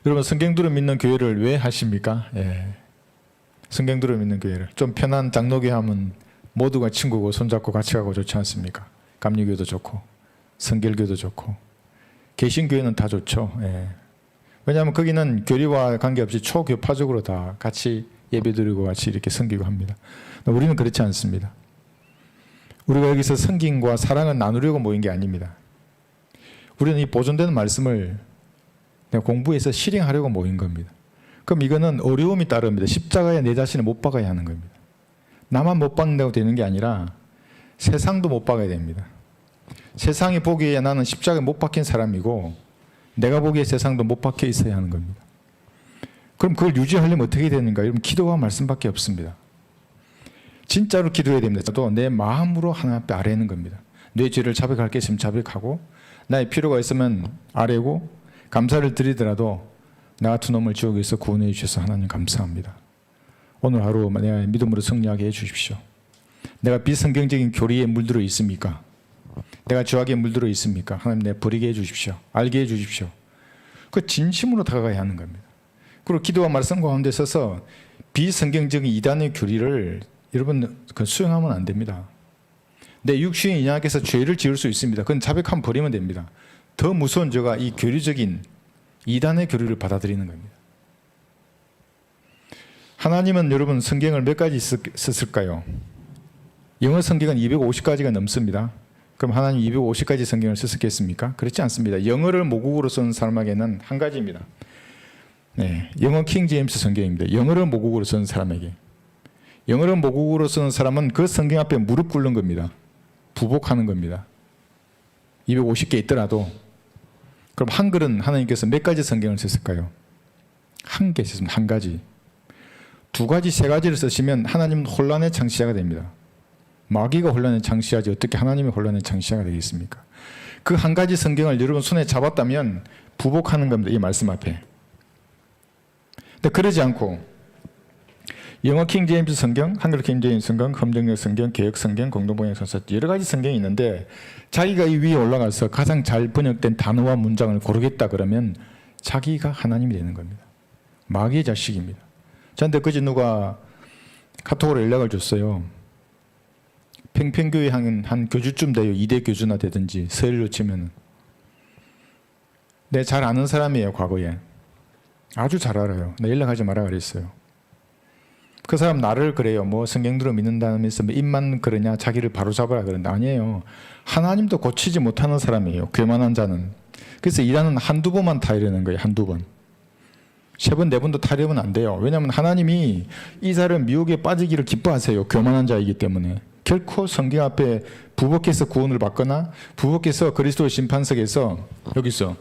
여러분 성경들을 믿는 교회를 왜 하십니까? 예. 성경들을 믿는 교회를 좀 편한 장로교회 하면 모두가 친구고 손잡고 같이 가고 좋지 않습니까? 감리교도 좋고 성결교도 좋고 개신교회는 다 좋죠. 예. 왜냐하면 거기는 교리와 관계없이 초교파적으로 다 같이 예배드리고 같이 이렇게 섬기고 합니다. 우리는 그렇지 않습니다. 우리가 여기서 섬김과 사랑을 나누려고 모인 게 아닙니다. 우리는 이 보존되는 말씀을 공부해서 실행하려고 모인 겁니다. 그럼 이거는 어려움이 따릅니다. 십자가에 내 자신을 못 박아야 하는 겁니다. 나만 못 박는다고 되는 게 아니라 세상도 못 박아야 됩니다. 세상이 보기에 나는 십자가에 못 박힌 사람이고 내가 보기에 세상도 못 박혀 있어야 하는 겁니다. 그럼 그걸 유지하려면 어떻게 되는가? 여러분 기도와 말씀밖에 없습니다. 진짜로 기도해야 됩니다. 또 내 마음으로 하나님 앞에 아뢰는 겁니다. 내 죄를 자백할 게 있으면 자백하고 나의 필요가 있으면 아뢰고 감사를 드리더라도 나 같은 놈을 지옥에서 구원해 주셔서 하나님 감사합니다. 오늘 하루 내가 믿음으로 승리하게 해주십시오. 내가 비성경적인 교리에 물들어 있습니까? 내가 죄악에 물들어 있습니까? 하나님 내가 버리게 해주십시오. 알게 해주십시오. 그 진심으로 다가가야 하는 겁니다. 그리고 기도와 말씀 가운데 서서 비성경적인 이단의 교리를 여러분 수용하면 안 됩니다. 내 육신이 연약해서 죄를 지을 수 있습니다. 그건 자백하면 버리면 됩니다. 더 무서운 죄가 이 교리적인 이단의 교리를 받아들이는 겁니다. 하나님은 여러분 성경을 몇 가지 썼을까요? 영어 성경은 250가지가 넘습니다. 그럼 하나님 250가지 성경을 썼겠습니까? 그렇지 않습니다. 영어를 모국어로 쓰는 사람에게는 한 가지입니다. 네, 영어 킹 제임스 성경입니다. 영어를 모국어로 쓰는 사람에게. 영어를 모국어로 쓰는 사람은 그 성경 앞에 무릎 꿇는 겁니다. 부복하는 겁니다. 250개 있더라도. 그럼 한글은 하나님께서 몇 가지 성경을 썼을까요? 한 개 썼습니다. 한 가지. 두 가지, 세 가지를 쓰시면 하나님은 혼란의 창시자가 됩니다. 마귀가 혼란의 창시자지 어떻게 하나님의 혼란의 창시자가 되겠습니까? 그 한 가지 성경을 여러분 손에 잡았다면 부복하는 겁니다. 이 말씀 앞에. 근데 그러지 않고 영어 킹 제임스 성경, 한글 킹 제임스 성경, 검정역 성경, 개역 성경, 공동번역 선서 여러 가지 성경이 있는데 자기가 이 위에 올라가서 가장 잘 번역된 단어와 문장을 고르겠다 그러면 자기가 하나님이 되는 겁니다. 마귀의 자식입니다. 저한테 그제 누가 카톡으로 연락을 줬어요. 팽팽교회 한 교주쯤 돼요. 2대 교주나 되든지 서열로 치면. 내 잘 아는 사람이에요. 과거에. 아주 잘 알아요. 나 연락하지 마라 그랬어요. 그 사람 나를 그래요. 뭐 성경들을 믿는다면서 뭐 입만 그러냐 자기를 바로잡아라 그런다. 아니에요. 하나님도 고치지 못하는 사람이에요. 교만한 자는. 그래서 일하는 한두 번만 타이르는 거예요. 한두 번. 세 번, 네 번도 타이르면 안 돼요. 왜냐하면 하나님이 이 사람 미혹에 빠지기를 기뻐하세요. 교만한 자이기 때문에. 결코 성경 앞에 부복해서 구원을 받거나 부복해서 그리스도의 심판석에서 여기서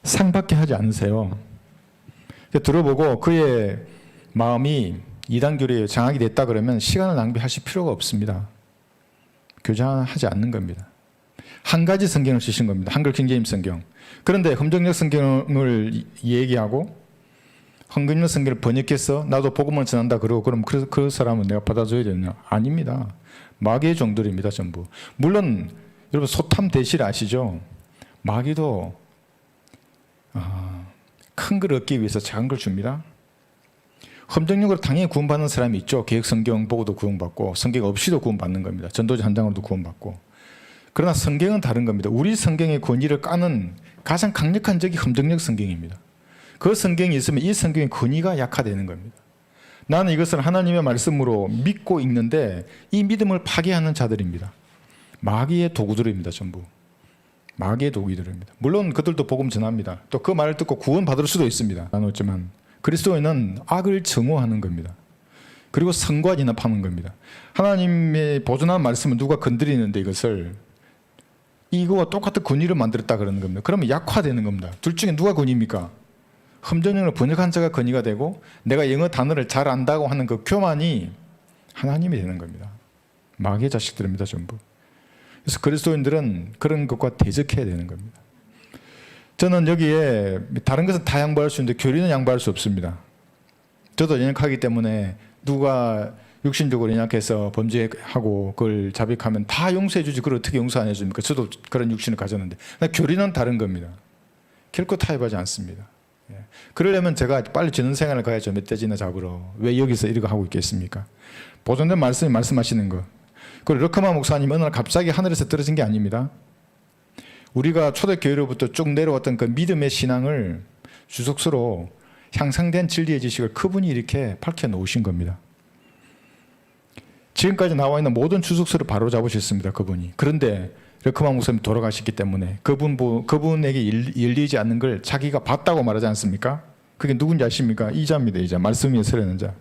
상받게 하지 않으세요. 들어보고 그의 마음이 이단교리에 장악이 됐다 그러면 시간을 낭비하실 필요가 없습니다. 교장하지 않는 겁니다. 한 가지 성경을 쓰신 겁니다. 한글 킹제임스 성경. 그런데 험정역 성경을 얘기하고 험정역 성경을 번역해서 나도 복음을 전한다 그러고 그럼 그 사람은 내가 받아줘야 되느냐? 아닙니다. 마귀의 종들입니다. 전부. 물론 여러분 소탐 대실 아시죠? 마귀도 큰 걸 얻기 위해서 작은 걸 줍니다. 험정역으로 당연히 구원받는 사람이 있죠. 개혁 성경 보고도 구원받고 성경 없이도 구원받는 겁니다. 전도지 한 장으로도 구원받고. 그러나 성경은 다른 겁니다. 우리 성경의 권위를 까는 가장 강력한 적이 험정역 성경입니다. 그 성경이 있으면 이 성경의 권위가 약화되는 겁니다. 나는 이것을 하나님의 말씀으로 믿고 읽는데 이 믿음을 파괴하는 자들입니다. 마귀의 도구들입니다. 전부. 마귀의 도구들입니다. 물론 그들도 복음 전합니다. 또 그 말을 듣고 구원받을 수도 있습니다. 나눴지만 그리스도인은 악을 증오하는 겁니다. 그리고 선과 진압하는 겁니다. 하나님의 보존한 말씀은 누가 건드리는데 이것을 이거와 똑같은 권위를 만들었다 그러는 겁니다. 그러면 약화되는 겁니다. 둘 중에 누가 권위입니까? 험정역을 번역한 자가 권위가 되고 내가 영어 단어를 잘 안다고 하는 그 교만이 하나님이 되는 겁니다. 마귀의 자식들입니다. 전부. 그래서 그리스도인들은 그런 것과 대적해야 되는 겁니다. 저는 여기에 다른 것은 다 양보할 수 있는데 교리는 양보할 수 없습니다. 저도 연약하기 때문에 누가 육신적으로 연약해서 범죄하고 그걸 자백하면 다 용서해 주지 그걸 어떻게 용서 안 해줍니까? 저도 그런 육신을 가졌는데 교리는 다른 겁니다. 결코 타협하지 않습니다. 그러려면 제가 빨리 전생활을 가야죠. 멧돼지나 잡으러. 왜 여기서 이러고 하고 있겠습니까? 보존된 말씀이 말씀하시는 거. 그리고 르크마 목사님 어느 날 갑자기 하늘에서 떨어진 게 아닙니다. 우리가 초대교회로부터 쭉 내려왔던 그 믿음의 신앙을 주석서로 향상된 진리의 지식을 그분이 이렇게 밝혀놓으신 겁니다. 지금까지 나와 있는 모든 주석서를 바로 잡으셨습니다. 그분이. 그런데 르크마 목사님 돌아가셨기 때문에 그분에게 열리지 않는 걸 자기가 봤다고 말하지 않습니까? 그게 누군지 아십니까? 이자입니다. 이자. 말씀 위에 서려는 자.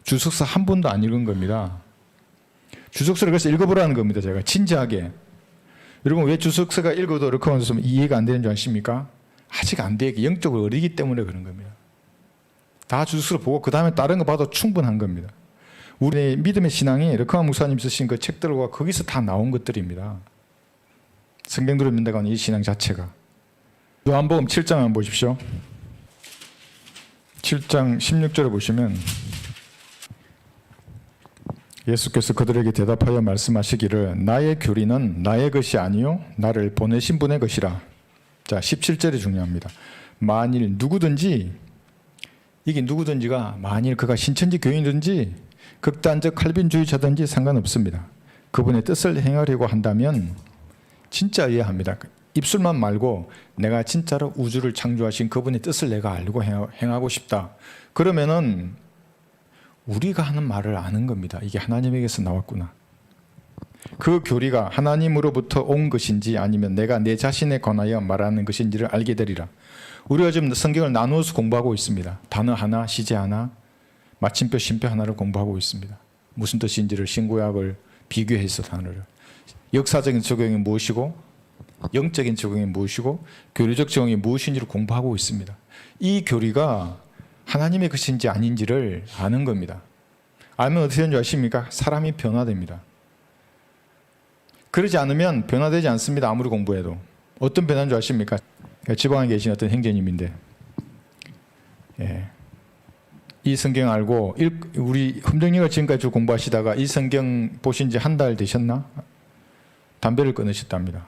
주석서 한 번도 안 읽은 겁니다. 주석서를 그래서 읽어보라는 겁니다. 제가 진지하게. 여러분 왜 주석서가 읽어도 르크마 목사님 이해가 안 되는 줄 아십니까? 아직 안 되게 영적으로 어리기 때문에 그런 겁니다. 다 주석서를 보고 그 다음에 다른 거 봐도 충분한 겁니다. 우리의 믿음의 신앙이 르크마 목사님 쓰신 그 책들과 거기서 다 나온 것들입니다. 성경대로 믿는다고 하는 이 신앙 자체가. 요한복음 7장 한번 보십시오. 7장 16절을 보시면 예수께서 그들에게 대답하여 말씀하시기를 나의 교리는 나의 것이 아니요 나를 보내신 분의 것이라. 자, 17절이 중요합니다. 만일 누구든지, 이게 누구든지가 만일 그가 신천지 교인이든지 극단적 칼빈주의자든지 상관없습니다. 그분의 뜻을 행하려고 한다면 진짜 이해합니다. 입술만 말고 내가 진짜로 우주를 창조하신 그분의 뜻을 내가 알고 행하고 싶다. 그러면은 우리가 하는 말을 아는 겁니다. 이게 하나님에게서 나왔구나. 그 교리가 하나님으로부터 온 것인지 아니면 내가 내 자신에 관하여 말하는 것인지를 알게 되리라. 우리가 지금 성경을 나누어서 공부하고 있습니다. 단어 하나, 시제 하나, 마침표, 쉼표 하나를 공부하고 있습니다. 무슨 뜻인지를 신구약을 비교해서 단어를. 역사적인 적용이 무엇이고 영적인 적용이 무엇이고 교리적 적용이 무엇인지를 공부하고 있습니다. 이 교리가 하나님의 것인지 아닌지를 아는 겁니다. 알면 어떻게 되는 줄 아십니까? 사람이 변화됩니다. 그러지 않으면 변화되지 않습니다. 아무리 공부해도. 어떤 변화인 줄 아십니까? 지방에 계신 어떤 형제님인데 이 성경 알고 우리 흠정리가 지금까지 공부하시다가 이 성경 보신 지 한 달 되셨나? 담배를 끊으셨답니다.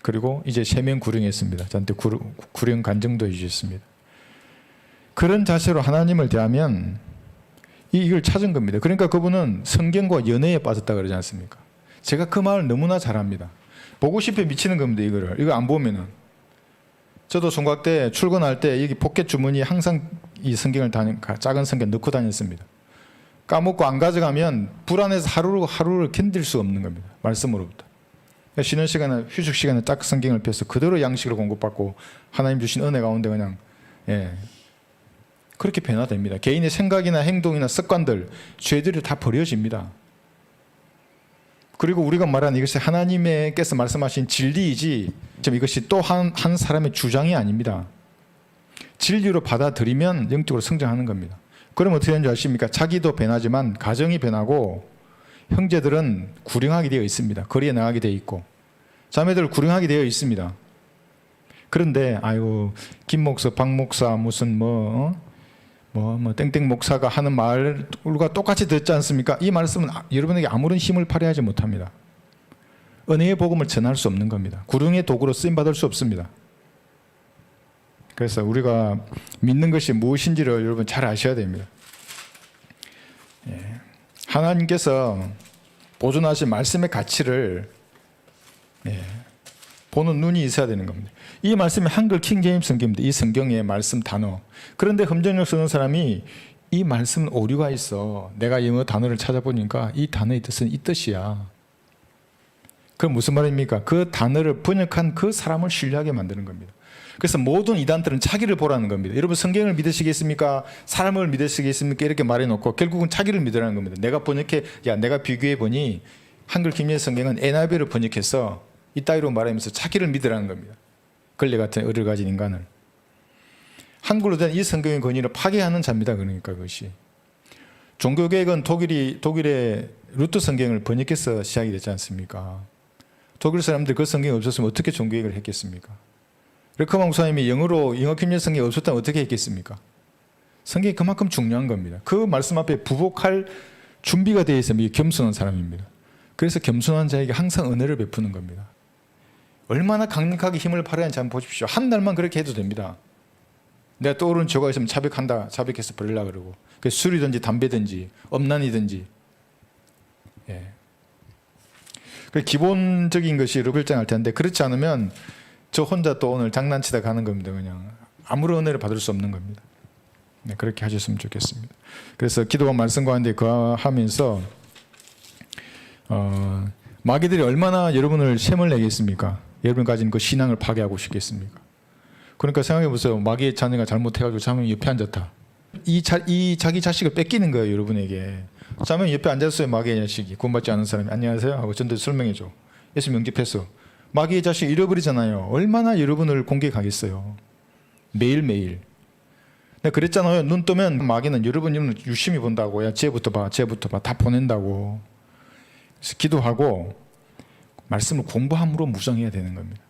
그리고 이제 세명 구령했습니다. 저한테 구령 간증도 해주셨습니다. 그런 자세로 하나님을 대하면 이걸 찾은 겁니다. 그러니까 그분은 성경과 연애에 빠졌다 그러지 않습니까? 제가 그 말을 너무나 잘합니다. 보고 싶어 미치는 겁니다. 이거 안 보면은. 저도 총각 때 출근할 때 여기 포켓 주머니에 항상 이 성경을 작은 성경 넣고 다녔습니다. 까먹고 안 가져가면 불안해서 하루를 견딜 수 없는 겁니다. 말씀으로부터. 쉬는 시간에 휴식 시간에 딱 성경을 펴서 그대로 양식으로 공급받고 하나님 주신 은혜 가운데 그냥 그렇게 변화됩니다. 개인의 생각이나 행동이나 습관들, 죄들이 다 버려집니다. 그리고 우리가 말하는 이것이 하나님께서 말씀하신 진리이지 이것이 또 한 사람의 주장이 아닙니다. 진리로 받아들이면 영적으로 성장하는 겁니다. 그럼 어떻게 되는 줄 아십니까? 자기도 변하지만 가정이 변하고 형제들은 구령하게 되어 있습니다. 거리에 나가게 되어 있고 자매들 구령하게 되어 있습니다. 그런데 아이고 김 목사, 박 목사 무슨 땡땡 목사가 하는 말과 똑같이 듣지 않습니까? 이 말씀은 여러분에게 아무런 힘을 발휘하지 못합니다. 은혜의 복음을 전할 수 없는 겁니다. 구령의 도구로 쓰임받을 수 없습니다. 그래서 우리가 믿는 것이 무엇인지를 여러분 잘 아셔야 됩니다. 하나님께서 보존하신 말씀의 가치를 보는 눈이 있어야 되는 겁니다. 이 말씀이 한글 킹제임스 성경입니다. 이 성경의 말씀 단어. 그런데 흠정력 쓰는 사람이 이 말씀 오류가 있어. 내가 영어 단어를 찾아보니까 이 단어의 뜻은 이 뜻이야. 그럼 무슨 말입니까? 그 단어를 번역한 그 사람을 신뢰하게 만드는 겁니다. 그래서 모든 이단들은 자기를 보라는 겁니다. 여러분 성경을 믿으시겠습니까? 사람을 믿으시겠습니까? 이렇게 말해놓고 결국은 자기를 믿으라는 겁니다. 내가 번역해, 내가 비교해보니 한글 김예수 성경은 NIV를 번역해서 이따위로 말하면서 자기를 믿으라는 겁니다. 걸레 같은 의를 가진 인간을. 한글로 된 이 성경의 권위를 파괴하는 자입니다. 그러니까 그것이. 종교개혁은 독일의 루터 성경을 번역해서 시작이 됐지 않습니까? 독일 사람들 그 성경이 없었으면 어떻게 종교개혁을 했겠습니까? 르크마 목사님이 영어 김예수 성경이 없었다면 어떻게 했겠습니까? 성경이 그만큼 중요한 겁니다. 그 말씀 앞에 부복할 준비가 되어 있으면 겸손한 사람입니다. 그래서 겸손한 자에게 항상 은혜를 베푸는 겁니다. 얼마나 강력하게 힘을 발휘하는지 한번 보십시오. 한 달만 그렇게 해도 됩니다. 내가 떠오르는 죄가 있으면 자백한다. 자백해서 버리려고 그러고. 그 술이든지 담배든지 음란이든지. 예. 그 기본적인 것이 결정할 텐데 그렇지 않으면 저 혼자 또 오늘 장난치다 가는 겁니다. 그냥 아무런 은혜를 받을 수 없는 겁니다. 네, 그렇게 하셨으면 좋겠습니다. 그래서 기도와 말씀과 함께 거하면서 마귀들이 얼마나 여러분을 셈을 내겠습니까? 여러분 가진 그 신앙을 파괴하고 싶겠습니까? 그러니까 생각해 보세요. 마귀의 자녀가 잘못해가지고 자면 옆에 앉았다. 이 자기 자식을 뺏기는 거예요, 여러분에게. 자면 옆에 앉았어요, 마귀의 자식이. 구원받지 않은 사람이. 안녕하세요 하고 전도 설명해줘. 예수 영접했어. 마귀의 자식 잃어버리잖아요. 얼마나 여러분을 공격하겠어요. 매일매일. 내가 그랬잖아요. 눈 뜨면 마귀는 여러분 유심히 본다고. 야, 쟤부터 봐. 다 보낸다고. 그래서 기도하고 말씀을 공부함으로 무장해야 되는 겁니다.